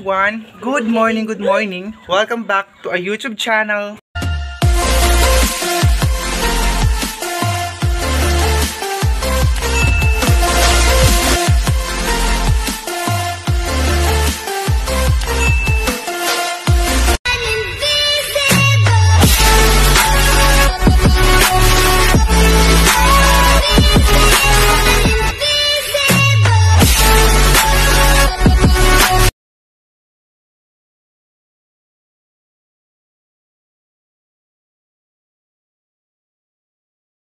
everyone! Good morning, good morning! Welcome back to our YouTube channel!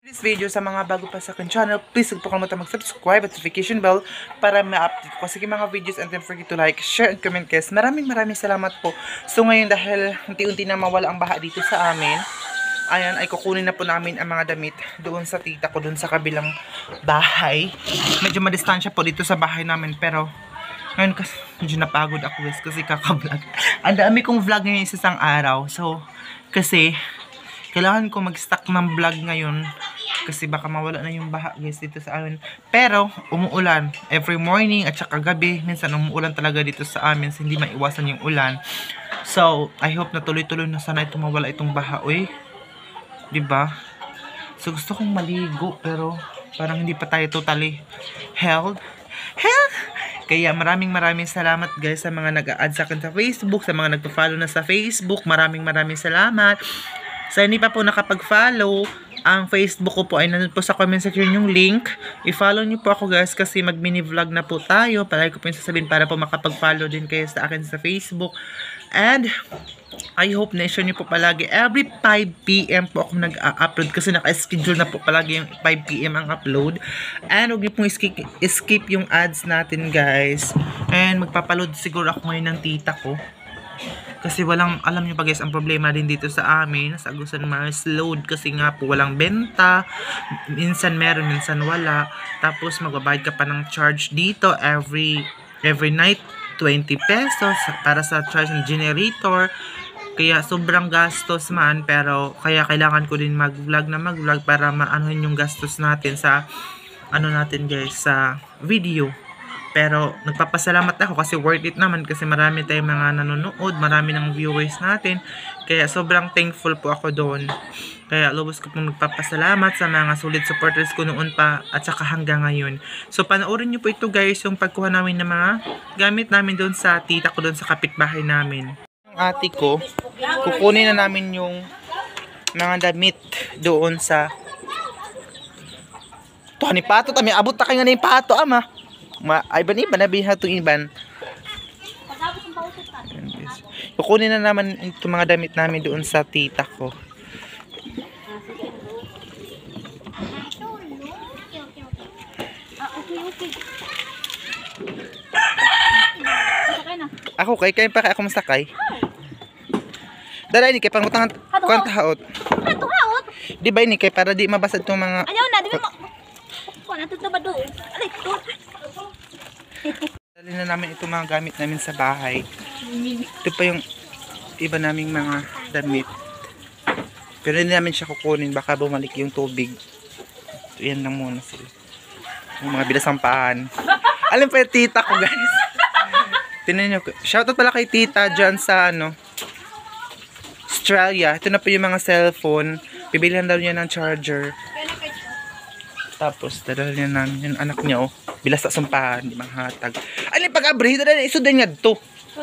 This video sa mga bago pa sa akin channel, please huwag po kalimutan mag-subscribe at notification bell para ma-update ko sa mga videos, and don't forget to like, share, and comment guys. Maraming salamat po. So ngayon, dahil unti-unti na mawala ang baha dito sa amin, ayan, ay kukunin na po namin ang mga damit doon sa tita ko, doon sa kabilang bahay. Medyo madistansya po dito sa bahay namin, pero ngayon kasi medyo napagod ako guys kasi kaka-vlog. Ang dami kong vlog ngayon sa isang araw. So, kasi kailangan ko mag-stock ng vlog ngayon kasi baka mawala na yung baha guys dito sa amin. Pero umuulan every morning at saka gabi. Minsan umuulan talaga dito sa amin, so hindi maiwasan yung ulan. So I hope na tuloy-tuloy na sana ito mawala itong baha, oy. 'Di ba? So gusto kong maligo pero parang hindi pa tayo totally healed. Kaya maraming salamat guys sa mga nag-a-add sa akin sa Facebook, sa mga nagpa-follow na sa Facebook. Maraming salamat. Sa hindi pa po nakapag-follow, ang Facebook ko po ay nandun po sa comment section yung link. I-follow niyo po ako guys kasi mag-mini vlog na po tayo. Palagi ko po yung sasabihin para po makapag-follow din kayo sa akin sa Facebook. And I hope na i-share niyo po palagi. Every 5 PM po ako nag-upload kasi naka-schedule na po palagi yung 5 PM ang upload. And huwag niyo pong skip yung ads natin guys. And magpapaload siguro ako ngayon ng tita ko. Kasi walang, alam nyo ba guys, ang problema din dito sa amin, sa Agusan Mars load kasi nga po walang benta. Minsan meron, minsan wala. Tapos magbabayad ka pa ng charge dito every night, 20 pesos para sa charge ng generator. Kaya sobrang gastos man, pero kaya kailangan ko din mag-vlog para maanohin yung gastos natin sa ano natin guys, sa video. Pero nagpapasalamat ako kasi worth it naman kasi marami tayong mga nanonood, marami ng viewers natin. Kaya sobrang thankful po ako doon. Kaya lubos ko pong nagpapasalamat sa mga solid supporters ko noon pa at saka hanggang ngayon. So panoorin nyo po ito guys, yung pagkuha namin ng mga gamit namin doon sa tita ko, doon sa kapitbahay namin. Ang ate ko, kukunin na namin yung mga damit doon sa to ni pato, tami abot ta kay nga ni pato ama. Ay ba ni banabihan itong iban. Kukunin na naman itong mga damit namin doon sa tita ko. Ako kay pa ako masakay. Dala ni kay pangutangan kwanta haot. Di ba ni kay para di mabasad itong mga. Ayaw na, di ba natutubad doon. Alay, doon. Dali na namin itong mga gamit namin sa bahay. Ito pa yung iba naming mga damit. Pero hindi namin siya kukunin, baka bumalik yung tubig. Ito yan lang muna sila. Yung mga bilasampahan. Alam pa yung tita ko guys. Tinan nyo. Shoutout pala kay tita dyan sa ano, Australia. Ito na po yung mga cellphone. Bibilihan daw niya ng charger. Tapos dadalhin niya namin yung anak niya, oh. Bilas sa sumpahan, di manghatag. Ay, pag-abri, dadalhin, isudan niya to.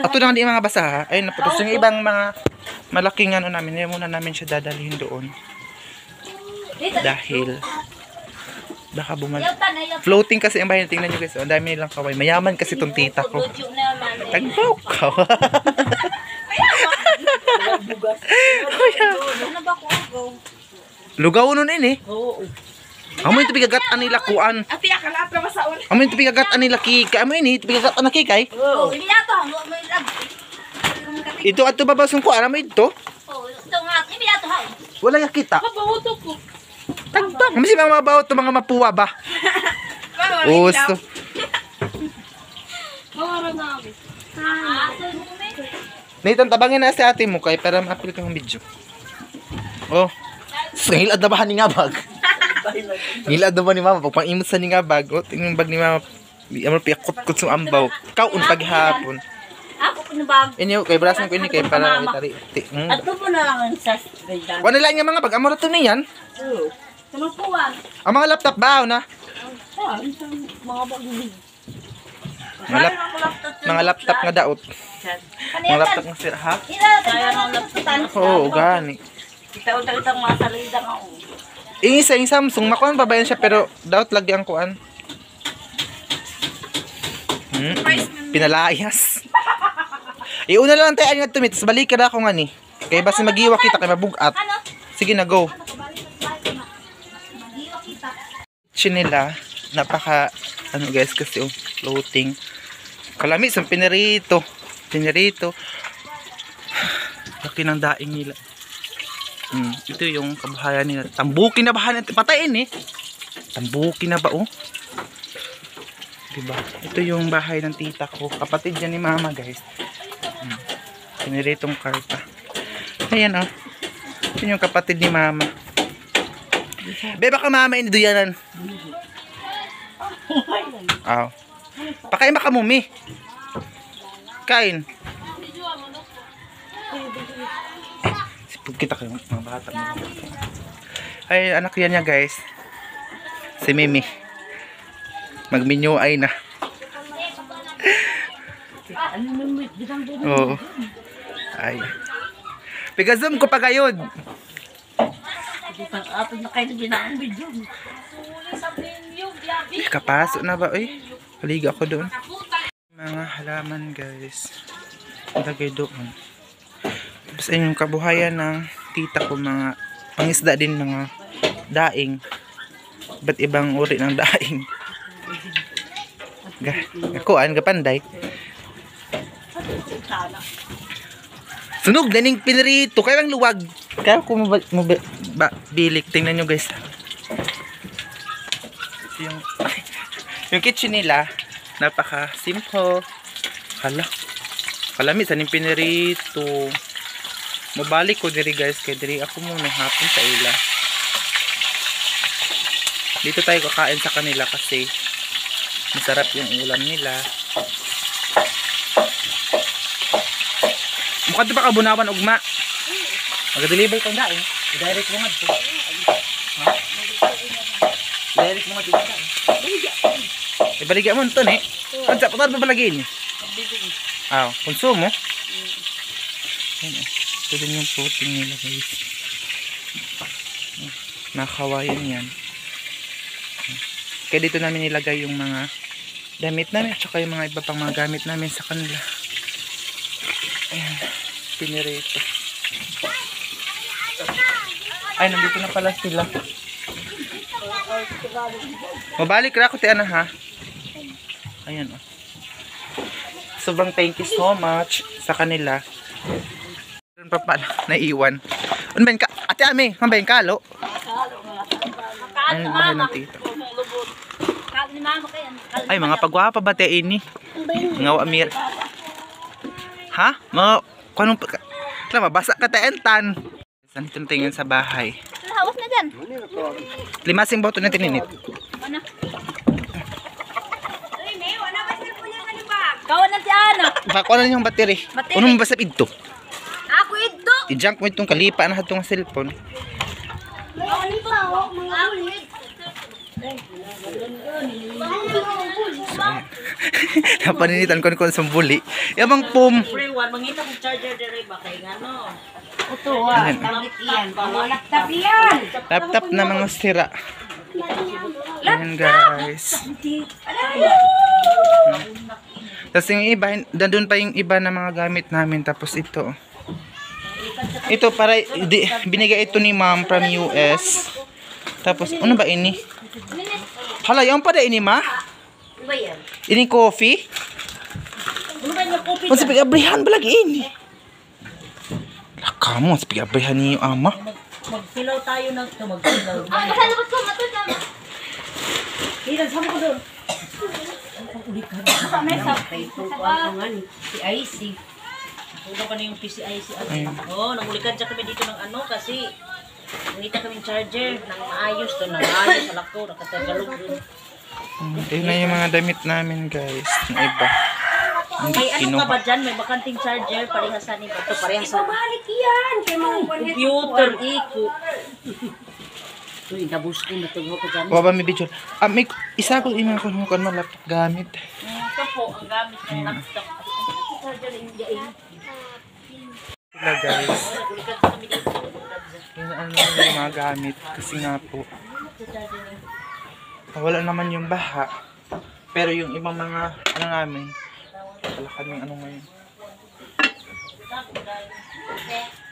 Ato na di mga basa ha. Ayun na po. Tapos yung ibang mga malaking ano namin, ngayon muna namin siya dadalhin doon. Dahil baka bumalik. Floating kasi ang bahay. Tingnan nyo guys, ang dami nilang kaway. Mayaman kasi itong tita ko. Tagbaw ka. Lugaw nun eh. Oo. Amo ito pigagat-an nila kuan. Ati akalat na masaon. Amo ito pigagat-an nila kikay. Amo ini pigagat-an na kikay. Oo, ini ato mo ito ato babasong kuan amo ito. Oo, ito nga ini ato ha. Wala ya kita. Mabahuto ko. Tagbang. Masi mga mabaho to mga mapuwa ba? Usto. Mawara na abi. Nathan tabangin na si ate mo kay para ma-upload kang video. Oh. Ngilad na ba ni nga bag? Ngilad na ba ni mama? Pag pang-imot sa ni nga bag. O, tingnan bag ni mama. Amor piyakot-kot sa ambaw. Kaun paghapon. Ako pinabag. Inyo, kay braso ko ini kay para itari. At mo na lang sa ganda. Wala lang yung mga pag-amor to niyan. Oo. Tumupuan. Ang mga laptop ba na? Mga bagubig. Mga laptop nga daot. Mga laptop nga sira ha? Kaya ng laptopan. Oo, gani. Kita utang masalida nga. Isa yung Samsung, makuan pa ba yan siya pero daot lagi ang kuan. Pinalayas. Iuna lang tayo nga tumit, tapos balik ka na ako nga ni. Kaya basta magiwa kita kay mabugat. Sige na, go. Chinila, napaka, ano guys, kasi floating. Kalami, sa pinirito. Pinirito. Laki ng daing nila. Ito yung kabahayan nila. Tambukin na bahan. Patayin eh. Tambukin na ba oh. Diba? Ito yung bahay ng tita ko. Kapatid yan ni mama guys. Piniritong karpa. Ayan oh. Ito yung kapatid ni mama. Be baka mama ini duyanan. Aw. Pakain baka mumi. Kain. Kita kayo mga bata. Ay anak yan niya guys. Si Mimi. Magminyo ay na. Oo. Ay. Pigazum ko pa gayod. Kapasok na ba eh? Paliga ako doon. Mga halaman guys. Lagay doon. Tapos ayun yung kabuhayan ng tita ko, mga pangisda din, mga daing. Ba't ibang uri ng daing? Gakuan, gapanday. Sunog na ning pinirito, kaya lang luwag. Kaya kung bilik, tingnan nyo guys. Yung kitchen nila, napaka simple. Kalamit sa ning pinirito. Mabalik ko diri guys, kay diri ako muna hapon sa ila. Dito tayo kakain sa kanila kasi masarap yung ulam nila. Mukha ito pa kabunawan ugma. Mag-deliver kang daing. I-direct mo nga ito. I-direct mo nga ito. Ibaligyan mo ito eh. Kansa, patar pa palagin. Konsumo. Ito din yung protein nila guys. Nakawayan yan. Kaya dito namin nilagay yung mga damit namin at saka yung mga iba pang mga gamit namin sa kanila. Ayan. Pinirito. Ay, nandito na pala sila. Mabalik na ako tiyan na ha. Ayan oh. Sobrang thank you so much sa kanila. Pa pa naiwan. Ano ba ka? Ate Ami, ano ba yung kalo? Ano ba ng tito? Ay, mga pagwapa ba tayo ini? Mga Amir. Ha? Mga kanong mabasa ka taentan. Saan tingin sa bahay? Hawas na dyan. Limasing boto na tininit. Kawan na si Ana. Bako na yung battery. Unong mo basta ito? Ako ito. I-junk mo itong kalipa na itong cellphone. Kawan ito. Mga ulit. Napaninitan ko sa buli. Yabang pum. Everyone, mangita kong charger dire ba kay ngano? Ito laptop yan. Laptop na mga sira. Ayan guys. Tapos yung iba, doon pa yung iba na mga gamit namin. Tapos ito. Ito para, binigay ito ni ma'am from US. Tapos, ano ba ini? Hala, yung pa da ini ma? Ini coffee? Ano sa pag-abrihan ba lagi ini? Laka mo, sa pag-abrihan niyo ama. Magsilaw tayo ng magsilaw. Masalabot ko, matutama. Hilang, sabi ko doon. Ang ulit ka na. May sakay. Si IC. Una pa na yung PCIC. Oo, nangulikan siya kami dito ng ano kasi nangita kaming charger ng maayos to, ng maayos sa lako, nakatagalog doon. Ito na yung mga damit namin guys, na iba. Hindi May ano ka kinuha. ba dyan? May bakanting charger, parehasan ni Bato, parehasan. Ibabalik yan. Kaya mga Computer, iko. Uy, nabus ko, natugho ko dyan. Wala ba may video? May isa ko yung mga kunukan mo laptop gamit. Ito po, ang gamit ng laptop. Charger, hindi ay. Sila guys. Yung ano yung mga gamit. Kasi nga po. Wala naman yung baha. Pero yung ibang mga ano namin. Wala kaming ano ngayon.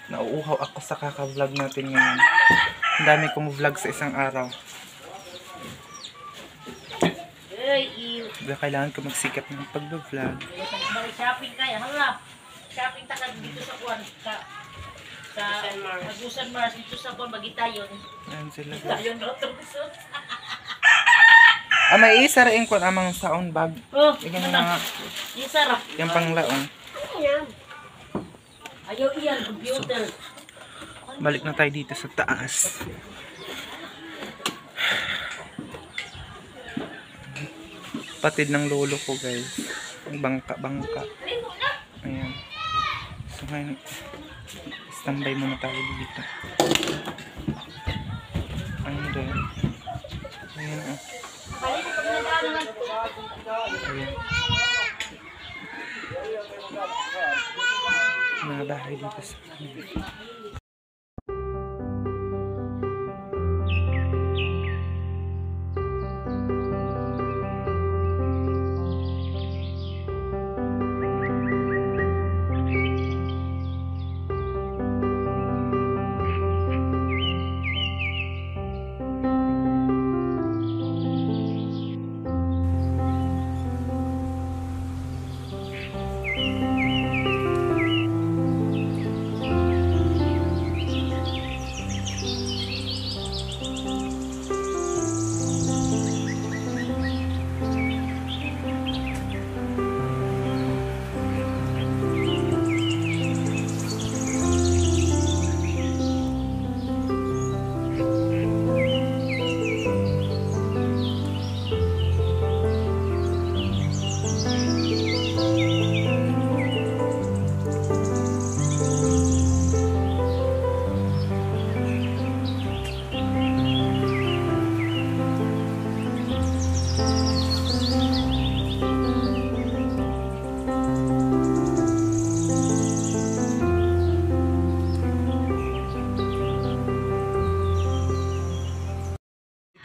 Nauuhaw ako sa kaka-vlog natin ngayon. Ang dami kong vlog sa isang araw. Ay, iyo. Kaya kailangan ko magsikap ng pag-vlog. Shopping kaya, hala. Shopping takag dito sa Kuan. Sa Agusan Mars, dito sa Kuan, Bagitayon. Ayan sila. Bagitayon, Roto. May isa rin ko amang sound bag. Oh, Ikaw na nga. yung sarap. Yung panglaong. Ayaw iyan, computer. Balik na tayo dito sa taas. Patid ng lolo ko guys. Bangka. Ayan. So ngayon, standby muna tayo dito. Ayan din. Ayan oh. Ayan. Mga bahay dito sa kanila.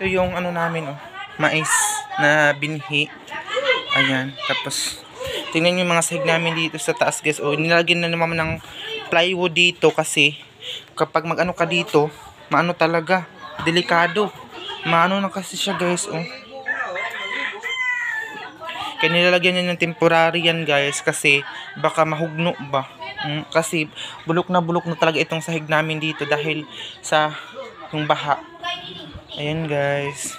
Ito yung ano namin oh, mais na binhi. Ayan, tapos tingnan niyo yung mga sahig namin dito sa taas guys. Oh, nilagyan na naman ng plywood dito kasi kapag mag-ano ka dito, maano talaga, delikado. Maano na kasi siya guys oh. Kaya nilalagyan niya ng temporary yan guys kasi baka mahugno ba. Kasi bulok na talaga itong sahig namin dito dahil sa yung baha. Ayan guys.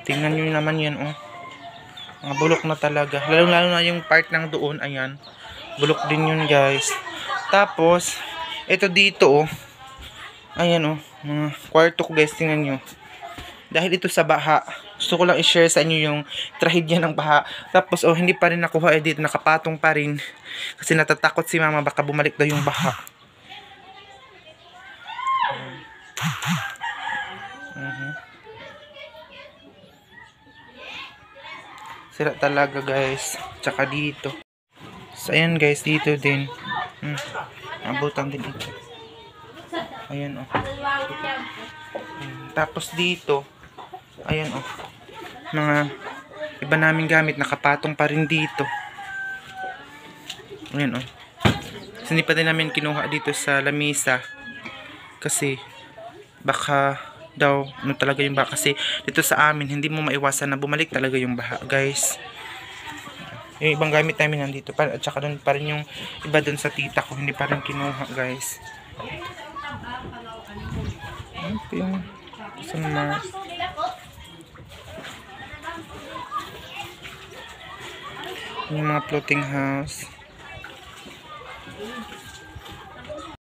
Tingnan nyo naman yan oh. Mga bulok na talaga. Lalo na yung part ng doon. Ayan. Bulok din yun guys. Tapos, ito dito oh. Ayan oh. Mga kwarto ko guys. Tingnan nyo. Dahil ito sa baha. Gusto ko lang i-share sa inyo yung trahedya ng baha. Tapos oh, hindi pa rin nakuha dito. Nakapatong pa rin. Kasi natatakot si mama baka bumalik daw yung baha. Sira talaga guys. Tsaka dito. So ayan guys, dito din. Abutan din ito. Ayan oh. Tapos dito. Ayan oh. Mga iba namin gamit. Nakapatong pa rin dito. Ayan oh. Kasi hindi pa din namin kinuha dito sa lamisa. Kasi baka daw ano talaga yung baha kasi dito sa amin hindi mo maiwasan na bumalik talaga yung baha guys. Yung ibang gamit namin nandito pa at saka doon pa rin yung iba doon sa tita ko hindi pa rin kinuha guys. Ito yung sama yung mga floating house.